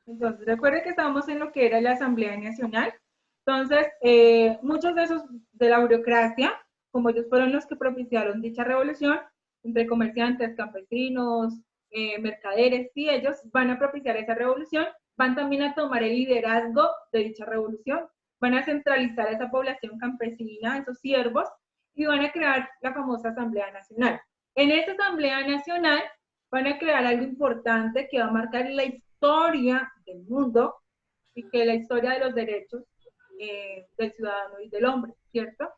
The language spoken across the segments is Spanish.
Entonces, recuerde que estábamos en lo que era la Asamblea Nacional. Entonces, muchos de esos de la burocracia, como ellos fueron los que propiciaron dicha revolución, entre comerciantes, campesinos, mercaderes, y ellos van a propiciar esa revolución, van también a tomar el liderazgo de dicha revolución, van a centralizar a esa población campesina, esos siervos, y van a crear la famosa Asamblea Nacional. En esa Asamblea Nacional van a crear algo importante que va a marcar la historia del mundo y que la historia de los derechos del ciudadano y del hombre, ¿cierto?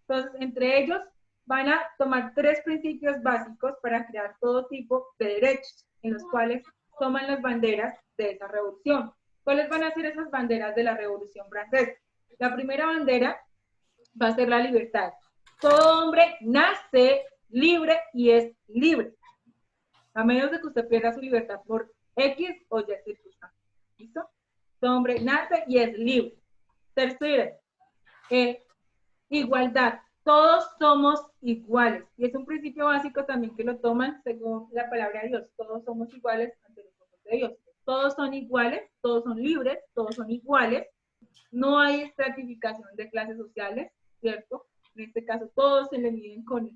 Entonces, entre ellos van a tomar tres principios básicos para crear todo tipo de derechos, en los cuales toman las banderas de esa revolución. ¿Cuáles van a ser esas banderas de la Revolución Francesa? La primera bandera va a ser la libertad. Todo hombre nace libre y es libre, a menos de que usted pierda su libertad por X o Y circunstancias. ¿Listo? Todo hombre nace y es libre. Tercero, igualdad. Todos somos iguales. Y es un principio básico también que lo toman según la palabra de Dios. Todos somos iguales ante los ojos de Dios. Todos son iguales, todos son libres, todos son iguales. No hay estratificación de clases sociales, ¿cierto? En este caso, todos se le miden con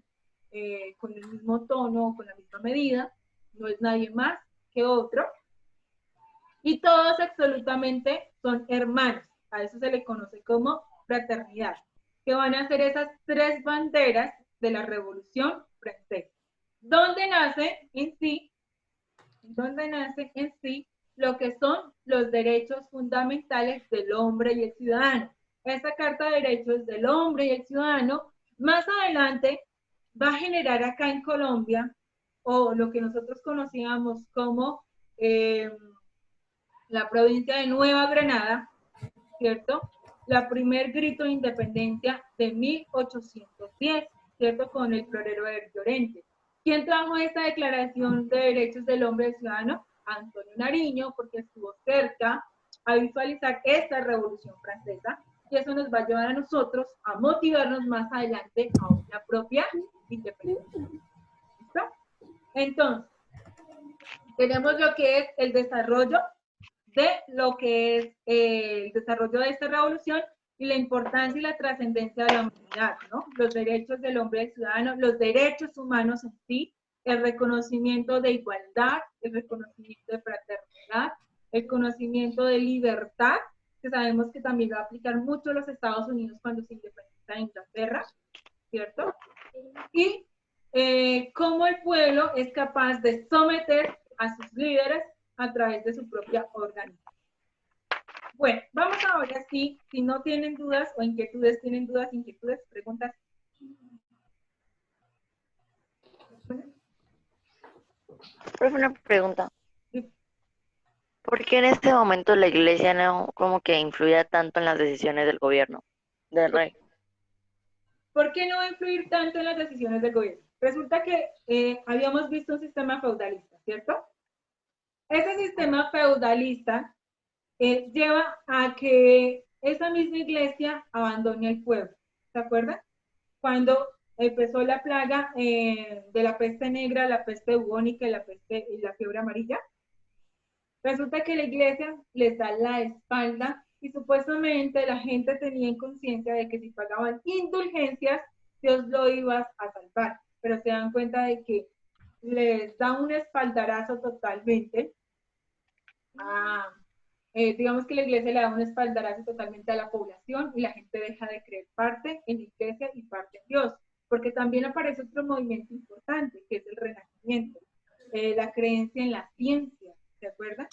el mismo tono, con la misma medida. No es nadie más que otro. Y todos absolutamente son hermanos. A eso se le conoce como fraternidad, que van a ser esas tres banderas de la Revolución Francesa. ¿Dónde nace en sí? ¿Dónde nace en sí lo que son los derechos fundamentales del hombre y el ciudadano? Esta Carta de Derechos del Hombre y el Ciudadano, más adelante, va a generar acá en Colombia, o lo que nosotros conocíamos como la provincia de Nueva Granada, ¿cierto? La primer grito de independencia de 1810, ¿cierto? Con el florero de Llorente. ¿Quién trajo esta declaración de derechos del hombre y del ciudadano? Antonio Nariño, porque estuvo cerca a visualizar esta revolución francesa, y eso nos va a llevar a nosotros a motivarnos más adelante a una propia independencia. ¿Listo? Entonces, tenemos lo que es el desarrollo de lo que es el desarrollo de esta revolución y la importancia y la trascendencia de la humanidad, ¿no? Los derechos del hombre y del ciudadano, los derechos humanos en sí, el reconocimiento de igualdad, el reconocimiento de fraternidad, el conocimiento de libertad, que sabemos que también va a aplicar mucho a los Estados Unidos cuando se independiza de Inglaterra, ¿cierto? Y cómo el pueblo es capaz de someter a sus líderes a través de su propia organización. Bueno, vamos ahora sí, si no tienen dudas o inquietudes, tienen dudas, inquietudes, preguntas. Profe, una pregunta. Sí. ¿Por qué en este momento la iglesia no como que influye tanto en las decisiones del gobierno, del rey? ¿Por qué no va a influir tanto en las decisiones del gobierno? Resulta que habíamos visto un sistema feudalista, ¿cierto? Ese sistema feudalista lleva a que esa misma iglesia abandone el pueblo. ¿Se acuerdan? Cuando empezó la plaga de la peste negra, la peste bubónica y la fiebre amarilla, resulta que la iglesia les da la espalda y supuestamente la gente tenía conciencia de que si pagaban indulgencias, Dios lo iba a salvar. Pero se dan cuenta de que les da un espaldarazo totalmente a, digamos que la iglesia le da un espaldarazo totalmente a la población y la gente deja de creer parte en la iglesia y parte en Dios, porque también aparece otro movimiento importante, que es el renacimiento, la creencia en la ciencia, ¿se acuerdan?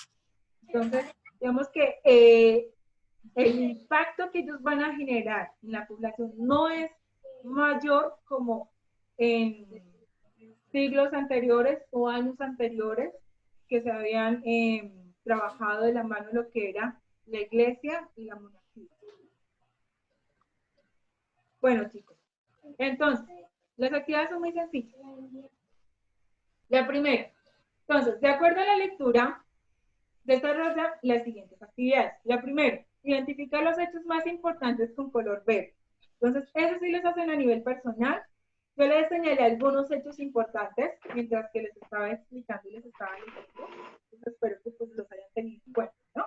Entonces, digamos que el impacto que ellos van a generar en la población no es mayor como en siglos anteriores o años anteriores que se habían trabajado de la mano lo que era la iglesia y la monarquía. Bueno, chicos, entonces, las actividades son muy sencillas. La primera, entonces, de acuerdo a la lectura, desarrolla las siguientes actividades. La primera, identificar los hechos más importantes con color verde. Entonces, eso sí les hacen a nivel personal. Yo les señalé algunos hechos importantes mientras que les estaba explicando y les estaba leyendo. Entonces, espero que pues, los hayan tenido en cuenta, ¿no?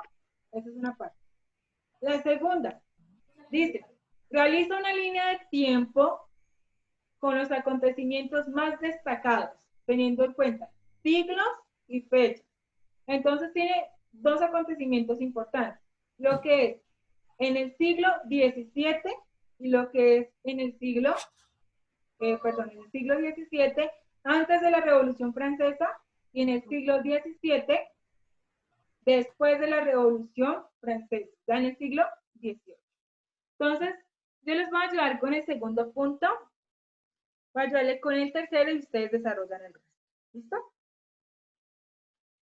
realiza una línea de tiempo con los acontecimientos más destacados, teniendo en cuenta siglos y fechas. Entonces tiene dos acontecimientos importantes, lo que es en el siglo XVII y lo que es en el siglo XVII, antes de la Revolución Francesa, y en el siglo XVII, después de la Revolución Francesa, ya en el siglo XVIII. Entonces, yo les voy a ayudar con el segundo punto, voy a ayudarles con el tercero y ustedes desarrollan el resto. ¿Listo?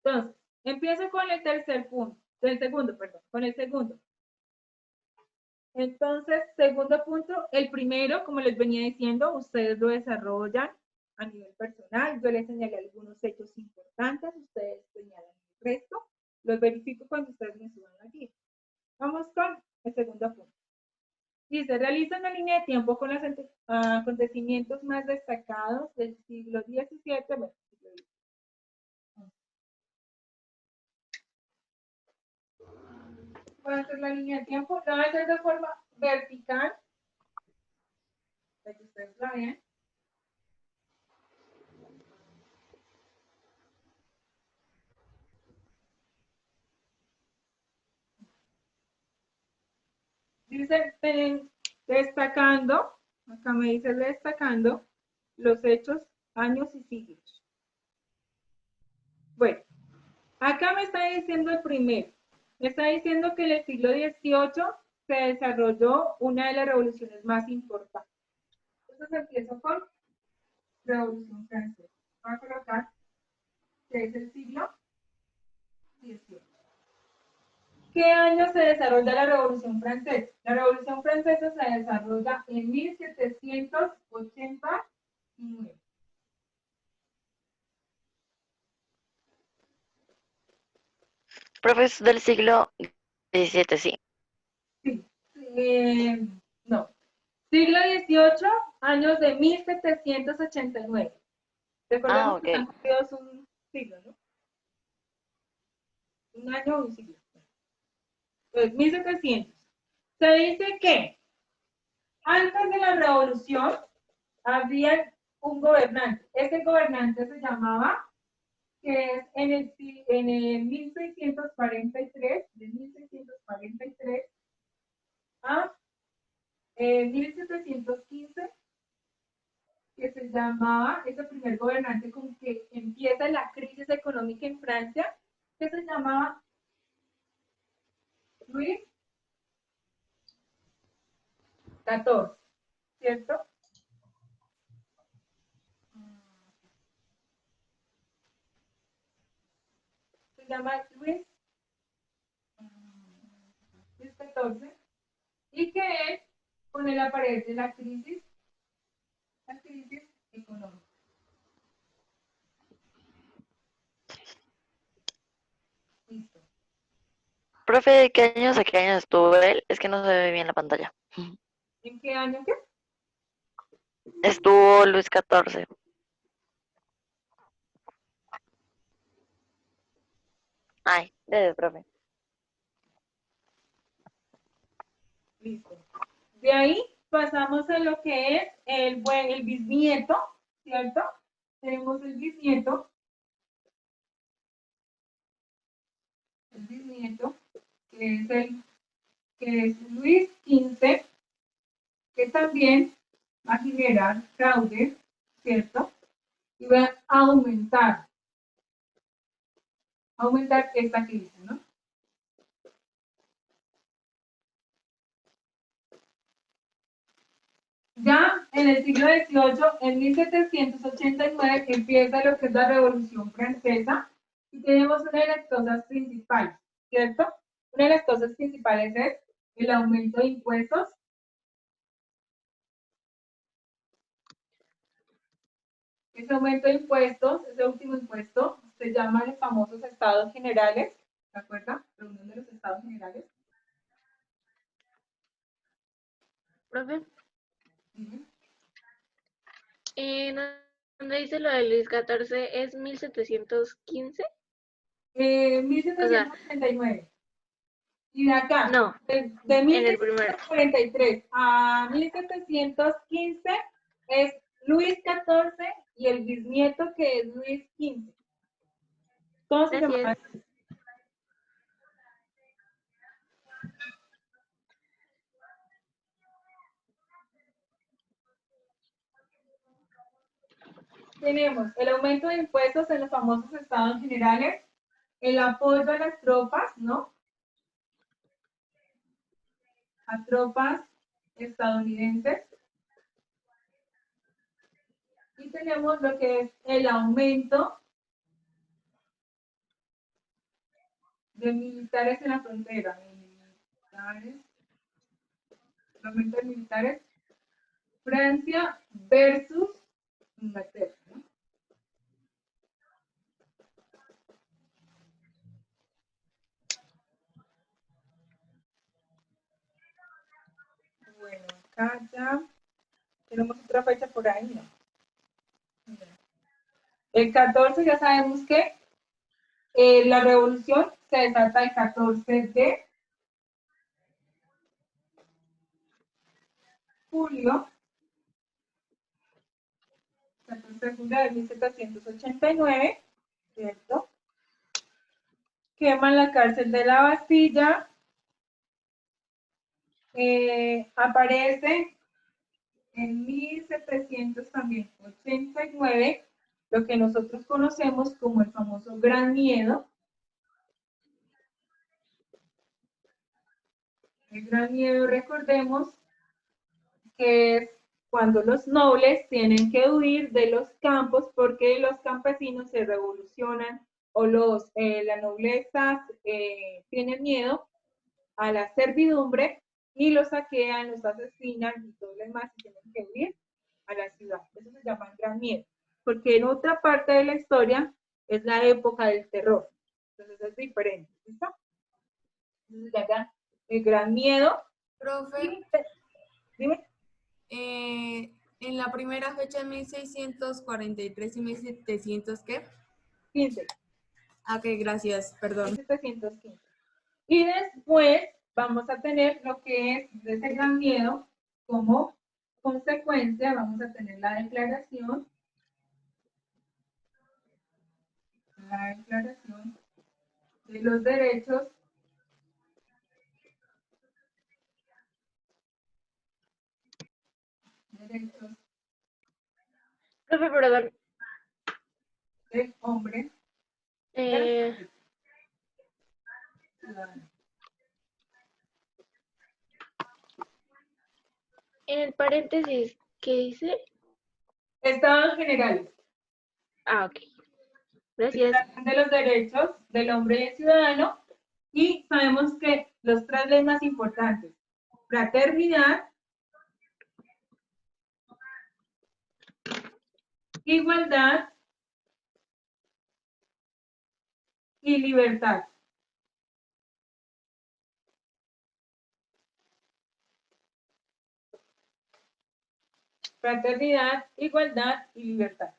Entonces, empiezo con el tercer punto, el segundo, perdón, con el segundo. Entonces, segundo punto, el primero, como les venía diciendo, ustedes lo desarrollan a nivel personal. Yo les señalé algunos hechos importantes, ustedes señalan el resto. Los verifico cuando ustedes me suban aquí. Vamos con el segundo punto. Dice, realiza una línea de tiempo con los acontecimientos más destacados del siglo XVII, bueno, siglo XX. Voy a hacer la línea de tiempo, la voy a hacer de forma vertical, para que ustedes la vean. Dice, destacando, acá me dice destacando los hechos, años y siglos. Bueno, acá me está diciendo el primero. Me está diciendo que en el siglo XVIII se desarrolló una de las revoluciones más importantes. Entonces empiezo con Revolución Francesa. Voy a colocar que es el siglo XVIII. ¿Qué año se desarrolla la Revolución Francesa? La Revolución Francesa se desarrolla en 1789. Profe, es del siglo XVII, sí. Sí. No. Siglo XVIII, años de 1789. Recordemos que Ok. están perdidos un siglo, ¿no? Un año o un siglo. Entonces, 1700. Se dice que antes de la revolución había un gobernante. Ese gobernante se llamaba, que es en el 1643, de 1643 a 1715, que se llamaba, ese primer gobernante con que empieza la crisis económica en Francia, que se llamaba Luis XIV, ¿cierto? Se llama Luis XIV, y que él, con él aparece la crisis económica. Listo. Profe, ¿de qué años a qué años estuvo él? Es que no se ve bien la pantalla. ¿En qué año qué? Estuvo Luis XIV. Ay, profe. Listo. De ahí pasamos a lo que es el bisnieto, ¿cierto? Tenemos el bisnieto, que es Luis XV, que también va a generar fraude, ¿cierto? Y va a aumentar esta crisis, ¿no? Ya en el siglo XVIII, en 1789, empieza lo que es la Revolución Francesa y tenemos una de las cosas principales, ¿cierto? Una de las cosas principales es el aumento de impuestos. Ese aumento de impuestos, ese último impuesto, se llama los famosos estados generales, ¿se acuerdan? Reunión de los estados generales. Profe, Uh-huh. ¿Dónde dice lo de Luis XIV es 1715? O sea, 1789. Y de acá, No, de en el primero. 1643 a 1715 es Luis XIV y el bisnieto que es Luis XV. ¿Cómo se llama? Gracias. Tenemos el aumento de impuestos en los famosos estados generales, el apoyo a las tropas, ¿no? A tropas estadounidenses. Y tenemos lo que es el aumento de militares en la frontera. Militares, el aumento de militares. Francia versus Inglaterra, ¿no? Bueno, acá ya tenemos otra fecha por ahí, ¿no? El 14 ya sabemos que la revolución se desata el 14 de julio, 14 de julio de 1789, ¿cierto? Queman la cárcel de la Bastilla, aparece en 1789 lo que nosotros conocemos como el famoso Gran Miedo. El Gran Miedo, recordemos, que es cuando los nobles tienen que huir de los campos porque los campesinos se revolucionan o la nobleza tiene miedo a la servidumbre y los saquean, los asesinan y todo lo demás y tienen que huir a la ciudad. Eso se llama el Gran Miedo, porque en otra parte de la historia es la época del terror. Entonces es diferente, ¿listo? Entonces ya el Gran Miedo. Profe, Dime. en la primera fecha, 1643 y 1700, ¿qué? 15. Ok, gracias, perdón. 1715. Y después vamos a tener lo que es de ese Gran Miedo como consecuencia, vamos a tener la declaración de los derechos Profe, perdón. del hombre Eh, ciudadano. en el paréntesis, ¿qué dice? Estados generales. Ah, ok. Gracias. De los derechos del hombre y el ciudadano. Y sabemos que los tres leyes más importantes: fraternidad, igualdad y libertad. Fraternidad, igualdad y libertad.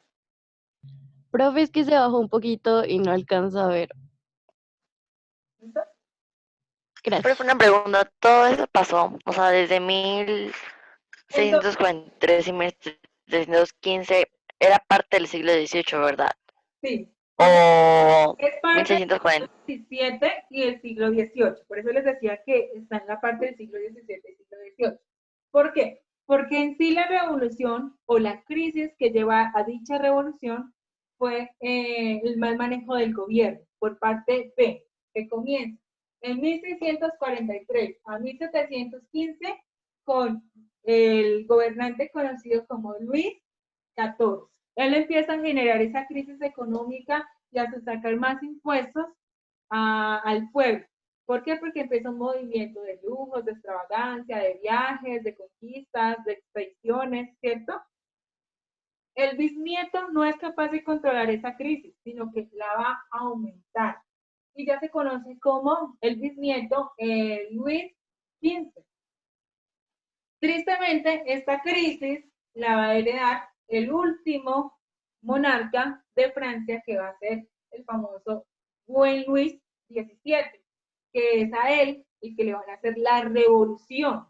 Profe, es que se bajó un poquito y no alcanza a ver. ¿Listo? Pero Gracias. fue una pregunta, todo eso pasó, o sea, desde Entonces, 1643 y 1715 era parte del siglo XVIII, ¿verdad? sí. O Es parte del 1640. siglo XVII y el siglo XVIII. Por eso les decía que está en la parte del siglo XVII y siglo XVIII. ¿Por qué? Porque en sí la revolución o la crisis que lleva a dicha revolución fue el mal manejo del gobierno por parte de, que comienza en 1643 a 1715 con el gobernante conocido como Luis XIV. Él empieza a generar esa crisis económica y a sacar más impuestos al pueblo. ¿Por qué? Porque empezó un movimiento de lujos, de extravagancia, de viajes, de conquistas, de expediciones, ¿cierto? El bisnieto no es capaz de controlar esa crisis, sino que la va a aumentar. Y ya se conoce como el bisnieto Luis XV. Tristemente, esta crisis la va a heredar el último monarca de Francia, que va a ser el famoso buen Luis XVII, que es a él y que le van a hacer la revolución.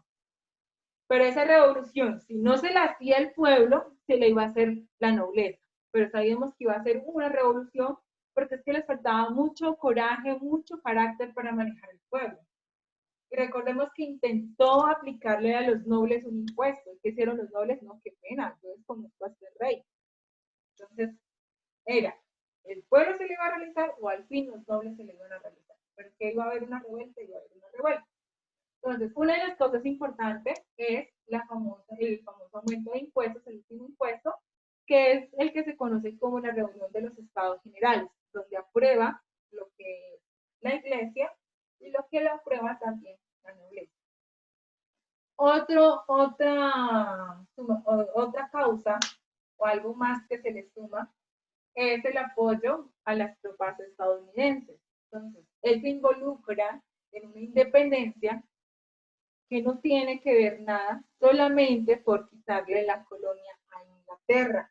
Pero esa revolución, si no se la hacía el pueblo, se le iba a hacer la nobleza. Pero sabíamos que iba a ser una revolución porque es que les faltaba mucho coraje, mucho carácter para manejar el pueblo. Y recordemos que intentó aplicarle a los nobles un impuesto. ¿Qué hicieron los nobles? No, qué pena, yo desconozco a este rey. Entonces, era, el pueblo se le iba a realizar o al fin los nobles se le iban a realizar. Pero que iba a haber una revuelta, iba a haber una revuelta. Entonces, una de las cosas importantes es el famoso aumento de impuestos, el último impuesto, que es el que se conoce como la reunión de los estados generales, donde aprueba lo que la iglesia y lo que lo aprueba también la nobleza. Otra causa o algo más que se le suma es el apoyo a las tropas estadounidenses. Entonces, él se involucra en una independencia que no tiene que ver nada solamente por quitarle la colonia a Inglaterra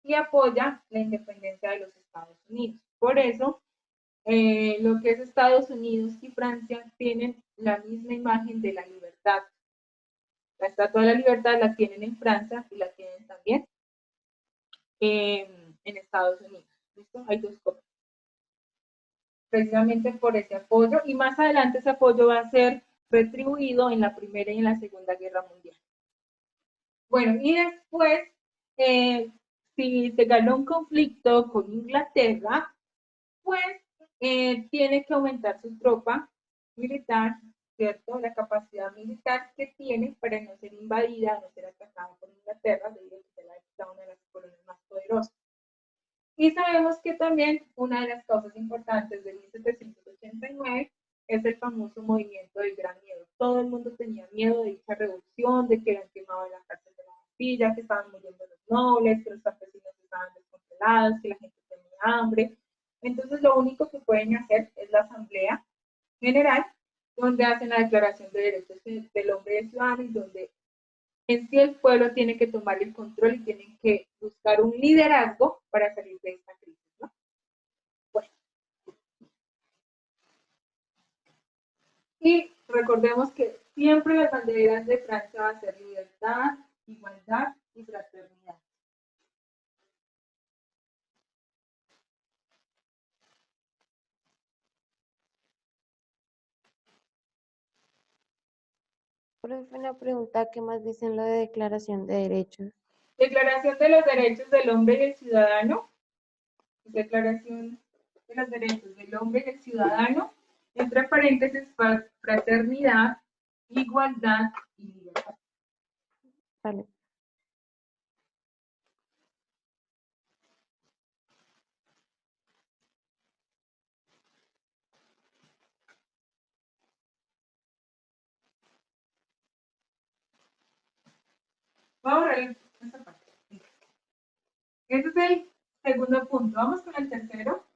y apoya la independencia de los Estados Unidos. Por eso, lo que es Estados Unidos y Francia tienen la misma imagen de la libertad. La Estatua de la Libertad la tienen en Francia y la tienen también en Estados Unidos. ¿Listo? Hay dos copias. Precisamente por ese apoyo, y más adelante ese apoyo va a ser retribuido en la Primera y en la Segunda Guerra Mundial. Bueno, y después, si se ganó un conflicto con Inglaterra, pues tiene que aumentar su tropa militar, ¿cierto? La capacidad militar que tiene para no ser invadida, no ser atacada por Inglaterra, debido a que se la ha una de las colonias más poderosas. Y sabemos que también una de las causas importantes de 1789 es el famoso movimiento del Gran Miedo. Todo el mundo tenía miedo de dicha revolución, de que eran quemados la cárcel de la Bastilla, que estaban muriendo los nobles, que los campesinos estaban descontrolados, que la gente tenía hambre. Entonces lo único que pueden hacer es la Asamblea General, donde hacen la Declaración de Derechos del Hombre y del Ciudadano y donde en sí el pueblo tiene que tomar el control y tienen que buscar un liderazgo para salir de esta crisis, ¿no? Bueno. Y recordemos que siempre las banderas de Francia va a ser libertad, igualdad y fraternidad. Profe, una pregunta, ¿qué más dicen lo de declaración de derechos? Declaración de los Derechos del Hombre y del Ciudadano. Declaración de los Derechos del Hombre y del Ciudadano. Entre paréntesis, fraternidad, igualdad y libertad. Vale. Voy a borrar esta parte. Ese es el segundo punto. Vamos con el tercero.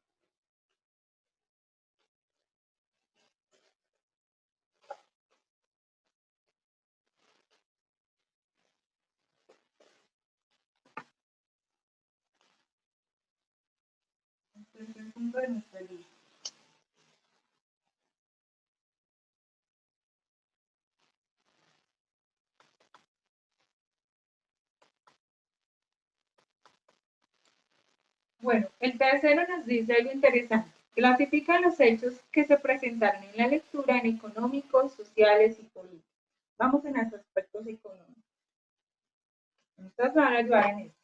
El tercer punto de nuestra lista. Bueno, el tercero nos dice algo interesante. Clasifica los hechos que se presentaron en la lectura en económicos, sociales y políticos. Vamos en los aspectos económicos. Estas van a ayudar en esto.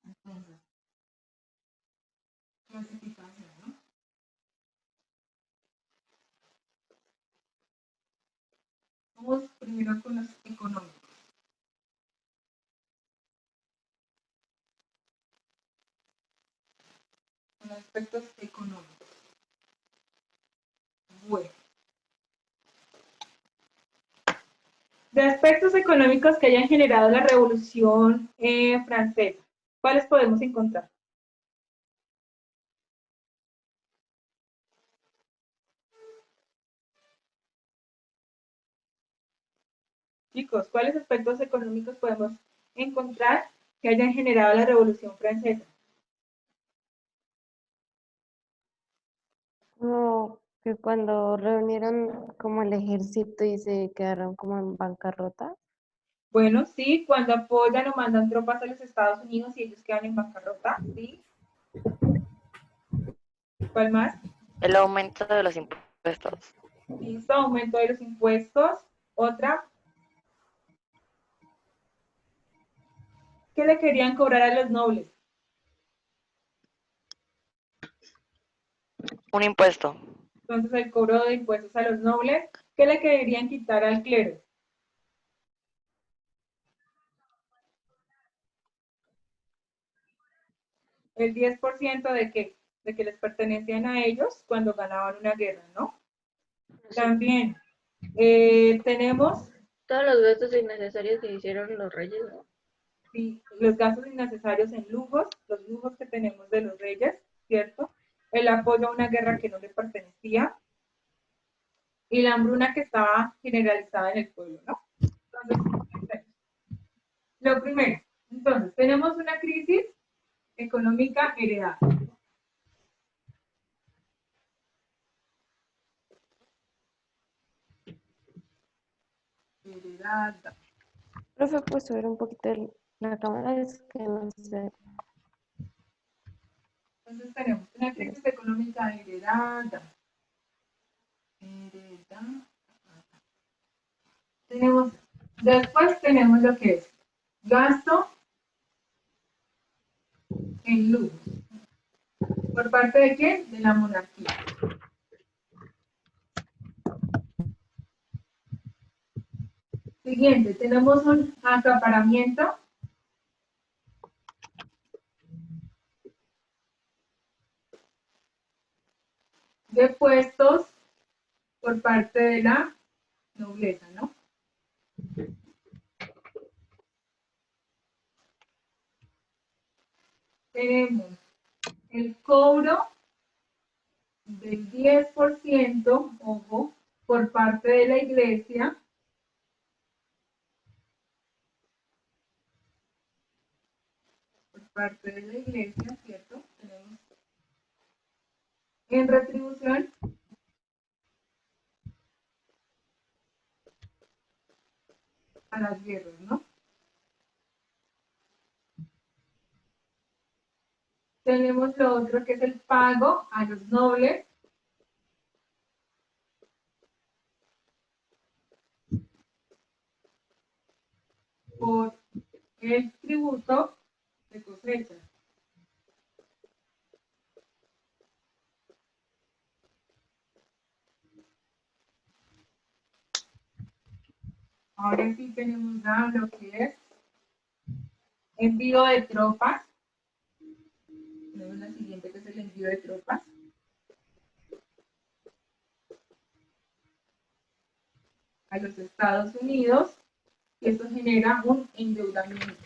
Entonces, clasificación, ¿no? Vamos primero con los económicos. Con los aspectos económicos. Bueno. De aspectos económicos que hayan generado la Revolución Francesa, ¿cuáles podemos encontrar? Chicos, ¿cuáles aspectos económicos podemos encontrar que hayan generado la Revolución Francesa? Como que cuando reunieron como el ejército y se quedaron como en bancarrota. Bueno, sí, cuando apoyan o mandan tropas a los Estados Unidos y ellos quedan en bancarrota, sí. ¿Cuál más? El aumento de los impuestos. Listo, aumento de los impuestos. Otra, ¿qué le querían cobrar a los nobles? Un impuesto. Entonces, el cobro de impuestos a los nobles, ¿qué le querían quitar al clero? El 10% de qué? De que les pertenecían a ellos cuando ganaban una guerra, ¿no? Sí. También tenemos Todos los gastos innecesarios que hicieron los reyes, ¿no? sí, los gastos innecesarios en lujos, los lujos que tenemos de los reyes, ¿cierto? El apoyo a una guerra que no le pertenecía y la hambruna que estaba generalizada en el pueblo, ¿no? Entonces, lo primero, entonces, tenemos una crisis económica heredada. Heredada. Profe, ¿puedes subir un poquito la cámara? Es que no sé. Entonces tenemos una crisis económica heredada. Heredada. Después tenemos lo que es gasto en lujos. ¿Por parte de quién? De la monarquía. Siguiente, tenemos un acaparamiento de puestos por parte de la nobleza, ¿no? Tenemos el cobro del 10%, ojo, por parte de la iglesia, ¿cierto? Tenemos en retribución a las guerras, ¿no? Tenemos lo otro que es el pago a los nobles por el tributo de cosecha. Ahora sí tenemos ya lo que es envío de tropas. Tenemos la siguiente que es el envío de tropas. A los Estados Unidos y eso genera un endeudamiento.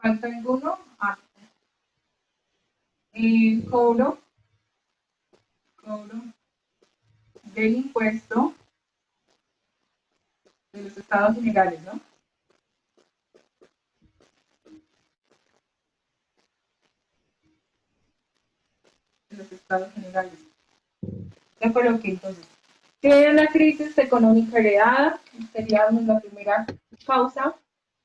¿Falta alguno? El cobro del impuesto de los estados generales, ¿no? De los estados generales. Ya coloqué entonces. Tiene una crisis económica heredada, sería la primera causa.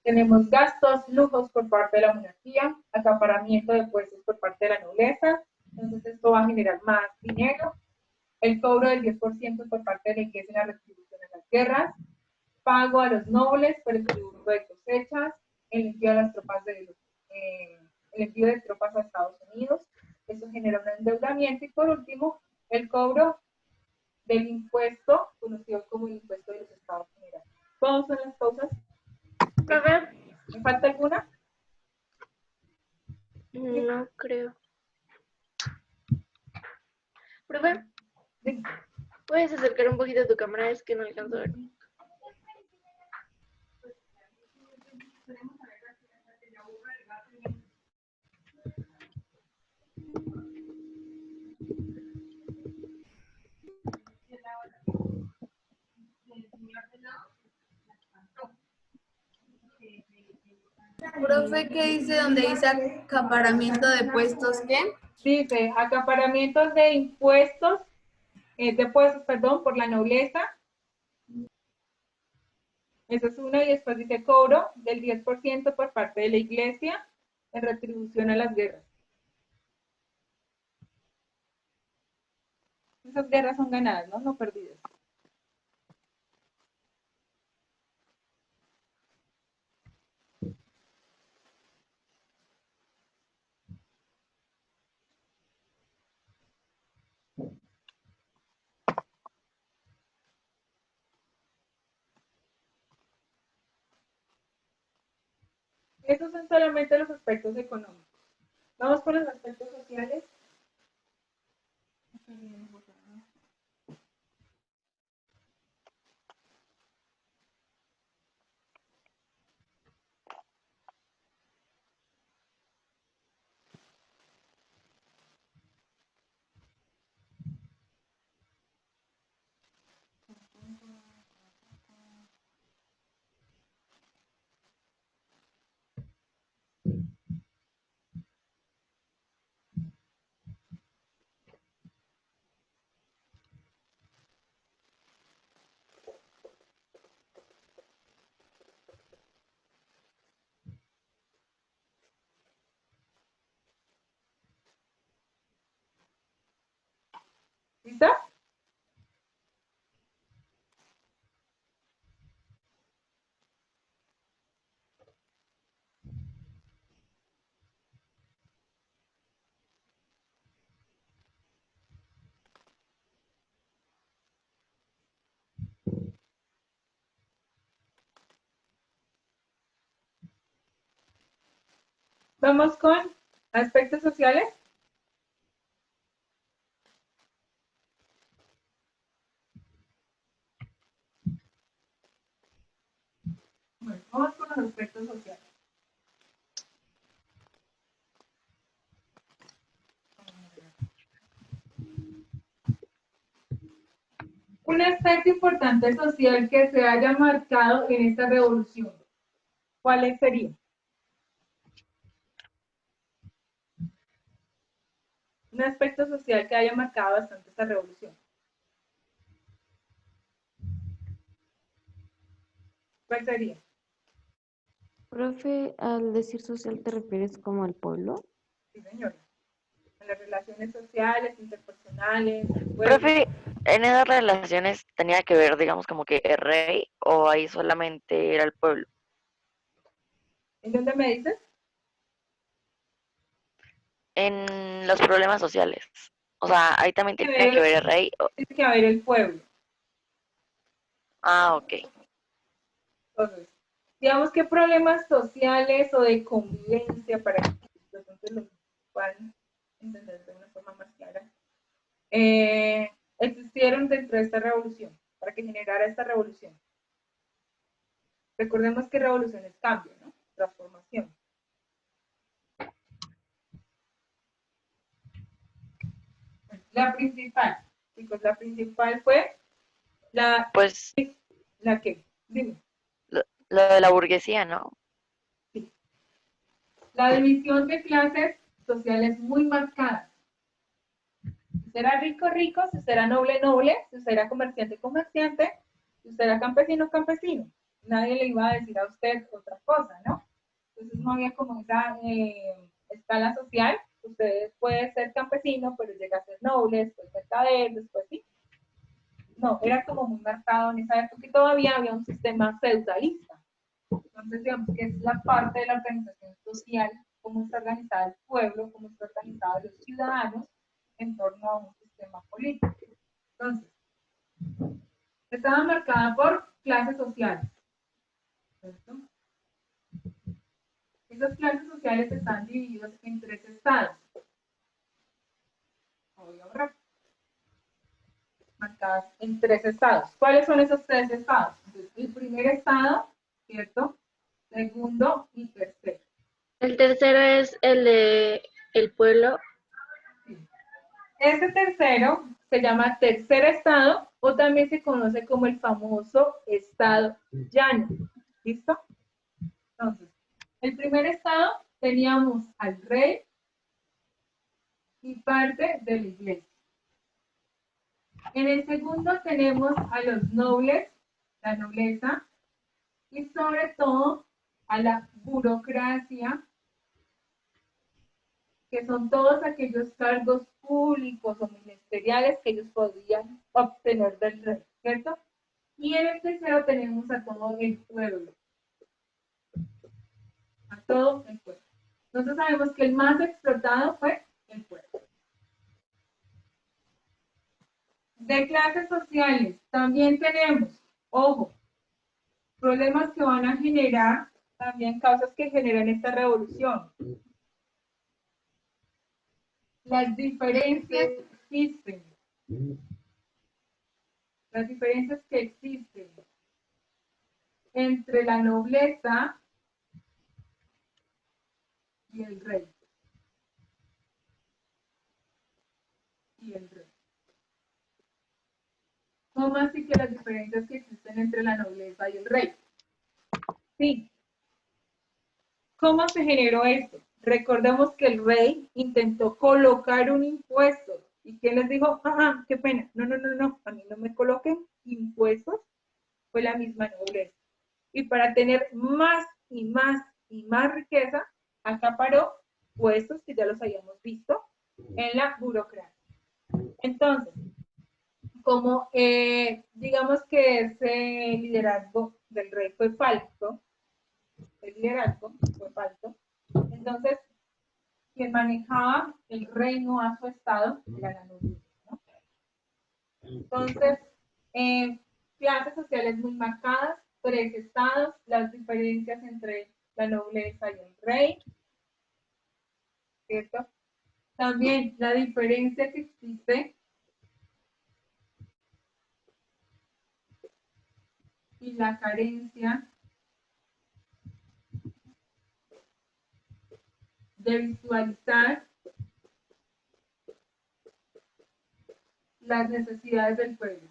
Tenemos gastos, lujos por parte de la monarquía, acaparamiento de puestos por parte de la nobleza, entonces esto va a generar más dinero, el cobro del 10% por parte de la iglesia en la retribución de las guerras, pago a los nobles por el tributo de cosechas, el envío de las tropas el envío de tropas a Estados Unidos, eso genera un endeudamiento y por último el cobro del impuesto conocido como el impuesto de los estados generales. ¿Cuáles son las causas? Profe, ¿Me falta alguna? no creo. Profe, Sí. ¿puedes acercar un poquito tu cámara? Es que no alcanzo a ver. Profe, ¿qué dice donde dice acaparamiento de puestos qué? Dice, acaparamientos de impuestos, perdón, por la nobleza. Esa es una, y después dice cobro del 10% por parte de la iglesia en retribución a las guerras. Esas guerras son ganadas, ¿no? No perdidas. Esos son solamente los aspectos económicos. Vamos con los aspectos sociales. ¿Listo? Vamos con aspectos sociales. Bueno, vamos con los aspectos sociales. Un aspecto importante social que se haya marcado en esta revolución. ¿Cuál sería? Un aspecto social que haya marcado bastante esta revolución. ¿Cuál sería? Profe, al decir social, ¿te refieres como al pueblo? Sí, señora. En las relaciones sociales, interpersonales, el pueblo. Profe, ¿en esas relaciones tenía que ver, digamos, como que el rey o ahí solamente era el pueblo? ¿En dónde me dices? En los problemas sociales. O sea, ahí también tenía que ver el rey. Tiene que haber el pueblo. Ah, ok. Entonces, digamos que problemas sociales o de convivencia para que los docentes lo puedan entender de una forma más clara, existieron dentro de esta revolución, para que generara esta revolución. Recordemos que revolución es cambio, ¿no? Transformación. La principal, chicos, la principal fue Pues la que, dime, lo de la burguesía, ¿no? sí. La división de clases sociales muy marcada. Si usted era rico, rico, si usted era noble, noble, si usted era comerciante, comerciante, si usted era campesino, campesino. Nadie le iba a decir a usted otra cosa, ¿no? Entonces no había como esa escala social. Usted puede ser campesino, pero llega a ser noble, después mercader, después sí. No, era como muy marcado en esa época y todavía había un sistema feudalista. Entonces, digamos que es la parte de la organización social, cómo está organizado el pueblo, cómo está organizado los ciudadanos en torno a un sistema político. Entonces, estaba marcada por clases sociales, ¿cierto? Esas clases sociales están divididas en tres estados. Voy a borrar. Marcadas en tres estados. ¿Cuáles son esos tres estados? Entonces, el primer estado, ¿cierto? Segundo y tercero. El tercero es el de el pueblo. Sí. Ese tercero se llama tercer estado o también se conoce como el famoso estado llano. ¿Listo? Entonces, El primer estado teníamos al rey y parte de la iglesia. En el segundo tenemos a los nobles, la nobleza, y sobre todo a la burocracia, que son todos aquellos cargos públicos o ministeriales que ellos podían obtener del rey, ¿cierto? Y en el tercero tenemos a todo el pueblo. A todo el pueblo. Nosotros sabemos que el más explotado fue el pueblo. De clases sociales también tenemos, ojo, problemas que van a generar, también causas que generan esta revolución. Las diferencias existen. Las diferencias que existen entre la nobleza y el rey. Y el rey. ¿Cómo así que las diferencias que existen entre la nobleza y el rey? Sí. ¿Cómo se generó esto? Recordemos que el rey intentó colocar un impuesto. ¿Y quién les dijo? Qué pena. No, a mí no me coloquen impuestos. Fue la misma nobleza. Y para tener más y más y más riqueza, acaparó puestos que ya los habíamos visto en la burocracia. Entonces, como digamos que ese liderazgo del rey fue falso, el liderazgo fue falso, entonces quien manejaba el reino a su estado era la nobleza, ¿no? Entonces, clases sociales muy marcadas, tres estados, las diferencias entre la nobleza y el rey, ¿cierto? También la diferencia que existe y la carencia de visualizar las necesidades del pueblo.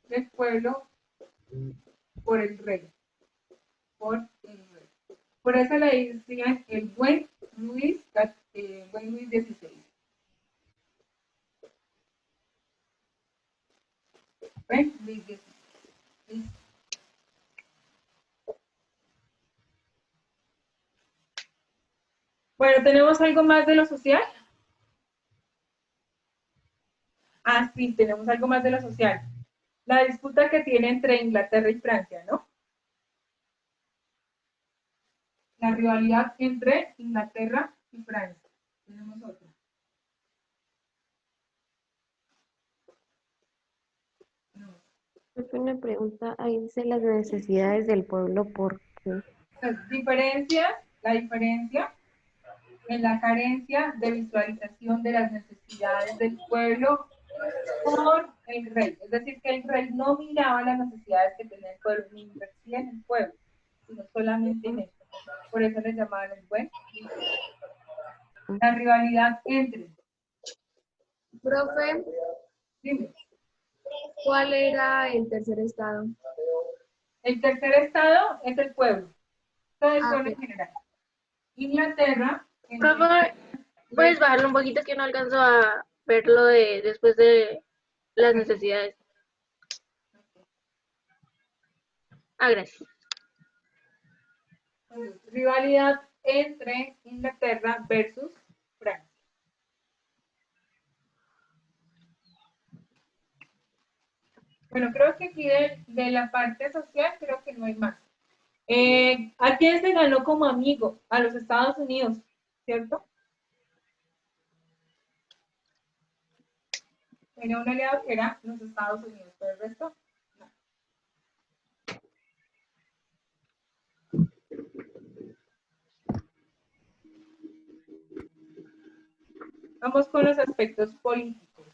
Del pueblo por el rey. Por el rey. Por eso le decían el buen Luis XVI. Buen Luis XVI. Bueno, ¿tenemos algo más de lo social? Sí, tenemos algo más de lo social. La disputa que tiene entre Inglaterra y Francia, ¿no? La rivalidad entre Inglaterra y Francia. Tenemos otra. No. Una pregunta, ahí dice las necesidades del pueblo, ¿por qué? La diferencia en la carencia de visualización de las necesidades del pueblo por el rey. Es decir, que el rey no miraba las necesidades que tenía el pueblo, ni invertía en el pueblo, sino solamente en esto. Por eso le llamaban el buen. La rivalidad entre. Profe, Dime. ¿cuál era el tercer estado? El tercer estado es el pueblo. Todo el pueblo Ok. en general. Inglaterra. Por favor, puedes bajarlo un poquito que no alcanzo a verlo de después de las necesidades. Gracias. Rivalidad entre Inglaterra versus Francia. Bueno, creo que aquí de la parte social creo que no hay más. ¿A quién se ganó como amigo? A los Estados Unidos, ¿cierto? Tenía un aliado que era los Estados Unidos, pero el resto, no. Vamos con los aspectos políticos.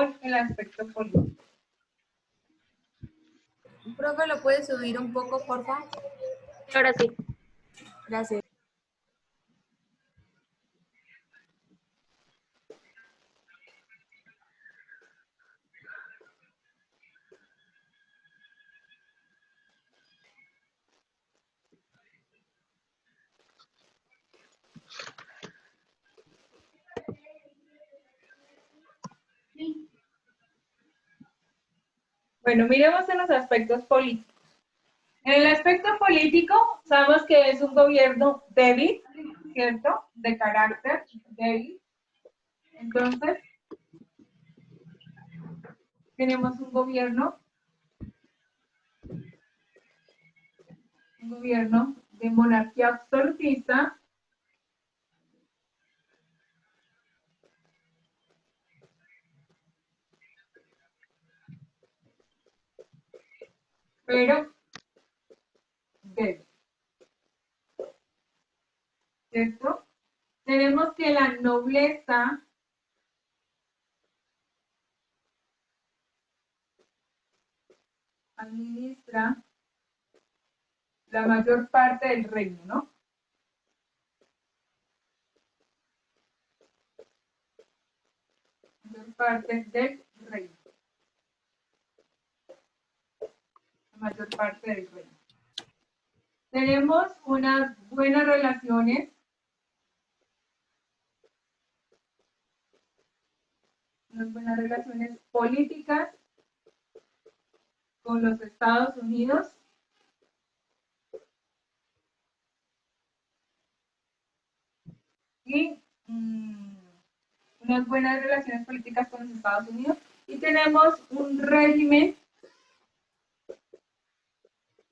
con el aspecto político. Profe, ¿lo puede subir un poco, porfa? Ahora sí. Gracias. Bueno, miremos en los aspectos políticos. En el aspecto político, sabemos que es un gobierno débil, ¿cierto? De carácter débil. Entonces, tenemos un gobierno de monarquía absolutista, pero débil, ¿cierto? Tenemos que la nobleza administra la mayor parte del reino, ¿no? Mayor parte del reino. La mayor parte del reino. Tenemos unas buenas relaciones políticas con los Estados Unidos y unas buenas relaciones políticas con los Estados Unidos y tenemos un régimen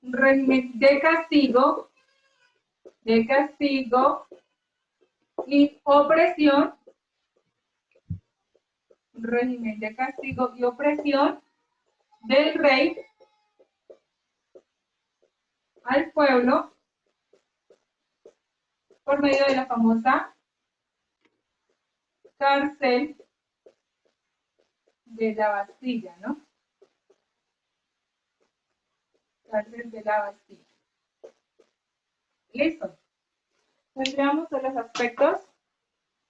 de castigo y opresión, un régimen de castigo y opresión del rey al pueblo por medio de la famosa cárcel de la Bastilla, ¿no? Cárcel de la Bastilla. Listo. Entramos a los aspectos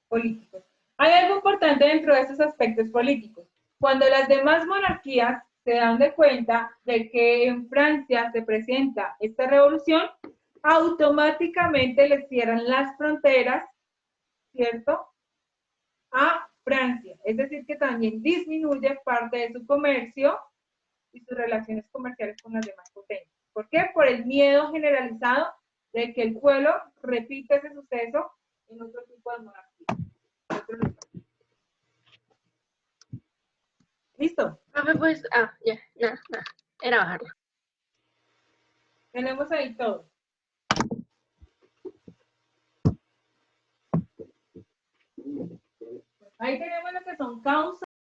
políticos. Hay algo importante dentro de estos aspectos políticos. Cuando las demás monarquías se dan de cuenta de que en Francia se presenta esta revolución, automáticamente les cierran las fronteras, ¿cierto?, a Francia. Es decir, que también disminuye parte de su comercio y sus relaciones comerciales con las demás potencias. ¿Por qué? Por el miedo generalizado de que el pueblo repita ese suceso en otro tipo de monarquía. ¿Listo? Profe, pues, ya, nada, era bajarlo. Tenemos ahí todo. Ahí tenemos lo que son causas